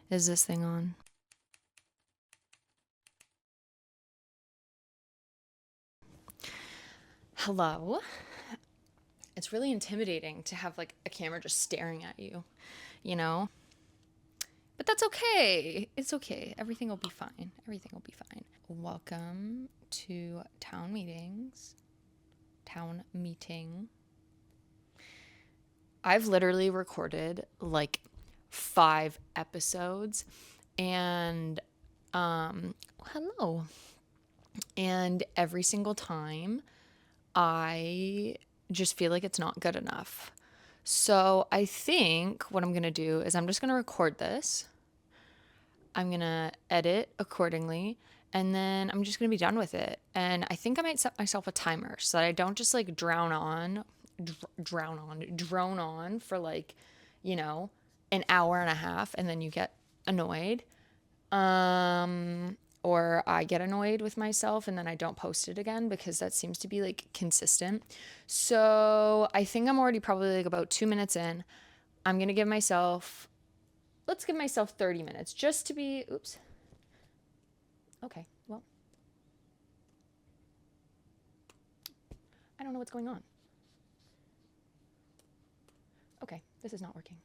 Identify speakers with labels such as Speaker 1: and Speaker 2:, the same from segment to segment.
Speaker 1: Is this thing on? Hello. It's really intimidating to have like a camera just staring at you, you know? But that's okay. It's okay. Everything will be fine. Everything will be fine. Welcome to town meetings. Town meeting. I've literally recorded like 5 episodes and hello. And every single time I just feel like it's not good enough. So I think what I'm going to do is I'm just going to record this. I'm going to edit accordingly. And then I'm just going to be done with it. And I think I might set myself a timer so that I don't just like drone on for like, an hour and a half and then you get annoyed. Or I get annoyed with myself and then I don't post it again because that seems to be like consistent. So I think I'm already probably like about 2 minutes in. I'm going to let's give myself 30 minutes just to be, oops. Okay, well, I don't know what's going on. Okay, this is not working.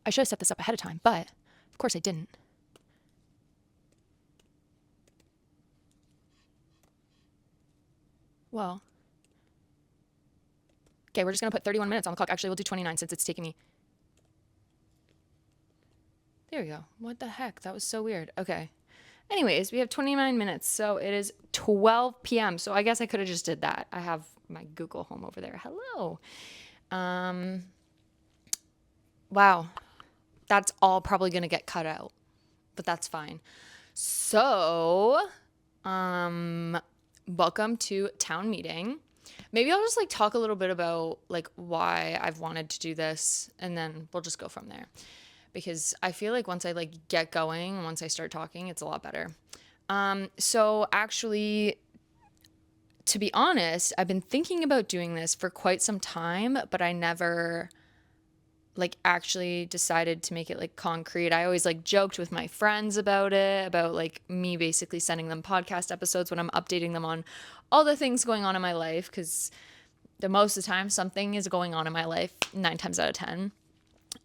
Speaker 1: I should have set this up ahead of time, but of course I didn't. Well, okay, we're just going to put 31 minutes on the clock. Actually, we'll do 29 since it's taking me. There we go. What the heck? That was so weird. Okay. Anyways, we have 29 minutes, so it is 12 p.m. So I guess I could have just did that. I have my Google Home over there. Hello. Wow. That's all probably going to get cut out, but that's fine. So, welcome to town meeting. Maybe I'll just like talk a little bit about like why I've wanted to do this and then we'll just go from there. Because I feel like once I like get going, once I start talking, it's a lot better. So actually, to be honest, I've been thinking about doing this for quite some time, but I never like actually decided to make it like concrete. I always like joked with my friends about it, about like me basically sending them podcast episodes when I'm updating them on all the things going on in my life, because the most of the time something is going on in my life 9 times out of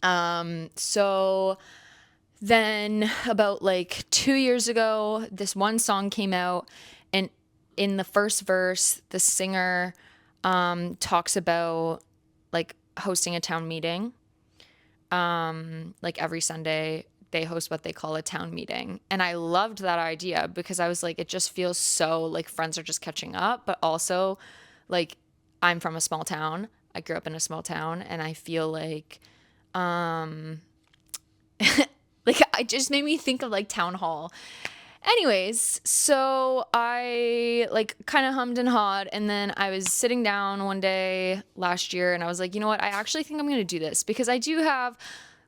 Speaker 1: 10. So then about like 2 years ago, this one song came out, and in the first verse, the singer talks about like hosting a town meeting. Like every Sunday, they host what they call a town meeting. And I loved that idea because I was like, it just feels so like friends are just catching up, but also like I'm from a small town. I grew up in a small town, and I feel like like it just made me think of like town hall. Anyways, so I like kind of hummed and hawed, and then I was sitting down one day last year and I was like, you know what? I actually think I'm going to do this because I do have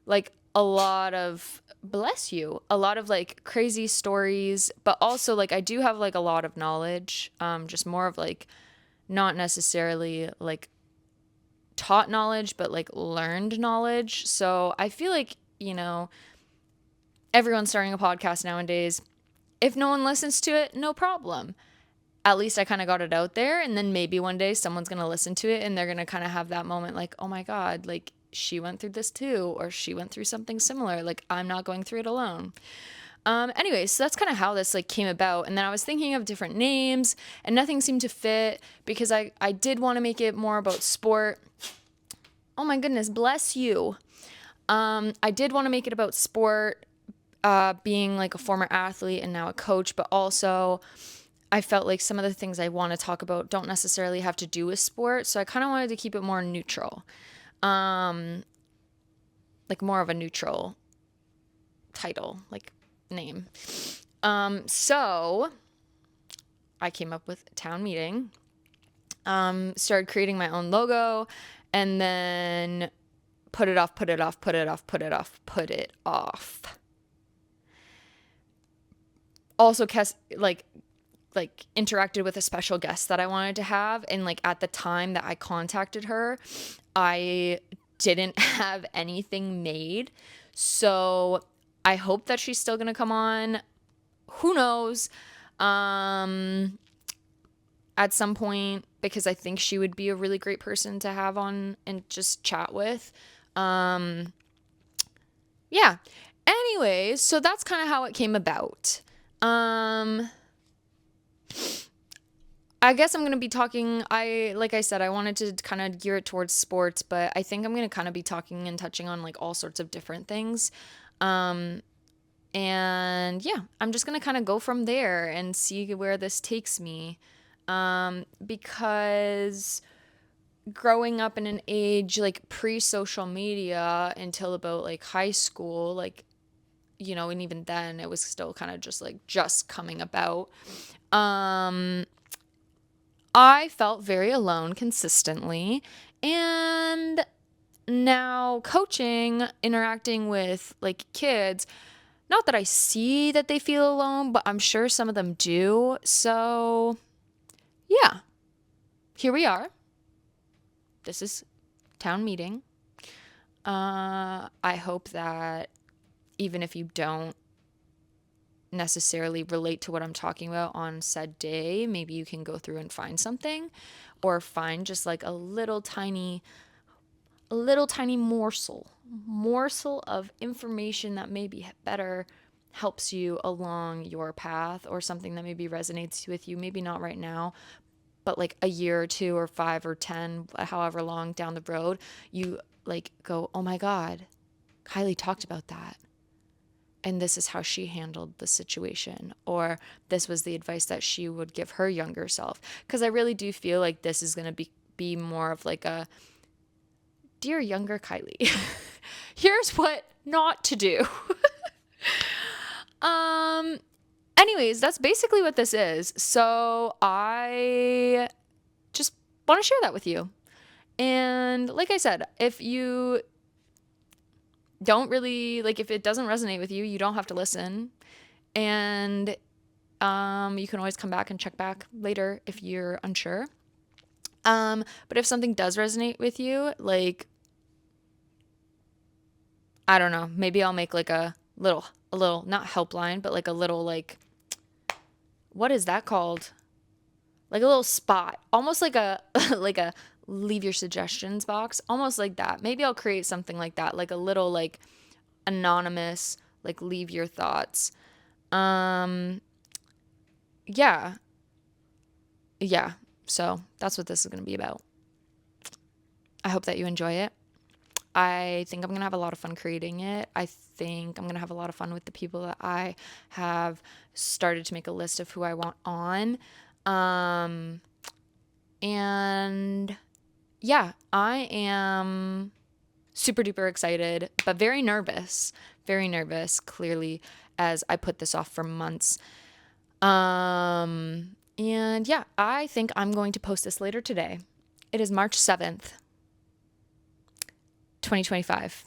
Speaker 1: like a lot of, bless you, a lot of like crazy stories, but also like I do have like a lot of knowledge, just more of like not necessarily like taught knowledge, but like learned knowledge. So I feel like, everyone's starting a podcast nowadays. If no one listens to it, no problem. At least I kind of got it out there. And then maybe one day someone's going to listen to it and they're going to kind of have that moment like, oh my God, like she went through this too, or she went through something similar. Like I'm not going through it alone. Anyway, so that's kind of how this like came about. And then I was thinking of different names and nothing seemed to fit because I did want to make it more about sport. Oh my goodness, bless you. I did want to make it about sport, being like a former athlete and now a coach, but also I felt like some of the things I want to talk about don't necessarily have to do with sport. So I kind of wanted to keep it more neutral, like more of a neutral title, like name. So I came up with town meeting, started creating my own logo, and then put it off, put it off, put it off, put it off, put it off. Also, like interacted with a special guest that I wanted to have, and like at the time that I contacted her, I didn't have anything made. So I hope that she's still going to come on. Who knows? At some point, because I think she would be a really great person to have on and just chat with. Yeah. Anyways, so that's kind of how it came about. I guess I'm going to be talking, like I said, I wanted to kind of gear it towards sports, but I think I'm going to kind of be talking and touching on like all sorts of different things. And yeah, I'm just going to kind of go from there and see where this takes me. Because growing up in an age like pre-social media until about like high school, like, and even then it was still kind of just like just coming about. I felt very alone consistently. And now coaching, interacting with like kids, not that I see that they feel alone, but I'm sure some of them do. So, yeah, here we are. This is town meeting. I hope that even if you don't necessarily relate to what I'm talking about on said day, maybe you can go through and find something, or find just like a little tiny morsel of information that maybe better helps you along your path, or something that maybe resonates with you, maybe not right now, but like a year or two or 5 or 10, however long down the road, you like go, oh my God, Kylie talked about that. And this is how she handled the situation, or this was the advice that she would give her younger self. Because I really do feel like this is going to be more of like a, dear younger Kylie, here's what not to do. Anyways, that's basically what this is. So I just want to share that with you. And like I said, if you don't really, like, if it doesn't resonate with you, you don't have to listen. And you can always come back and check back later if you're unsure. But if something does resonate with you, like, I don't know, maybe I'll make like a little, not helpline, but like a little, like, what is that called? Like a little spot, almost like a, like a leave your suggestions box, almost like that. Maybe I'll create something like that, like a little, like, anonymous, like, leave your thoughts. Yeah. Yeah. So that's what this is going to be about. I hope that you enjoy it. I think I'm going to have a lot of fun creating it. I think I'm going to have a lot of fun with the people that I have started to make a list of who I want on. And yeah, I am super duper excited, but very nervous, clearly, as I put this off for months. And yeah, I think I'm going to post this later today. It is March 7th, 2025.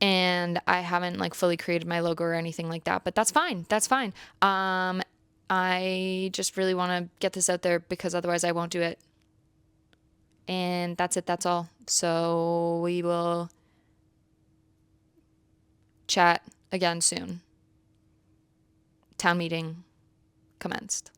Speaker 1: And I haven't like fully created my logo or anything like that, but that's fine. That's fine. I just really want to get this out there because otherwise I won't do it. And that's it. That's all. So we will chat again soon. Town meeting commenced.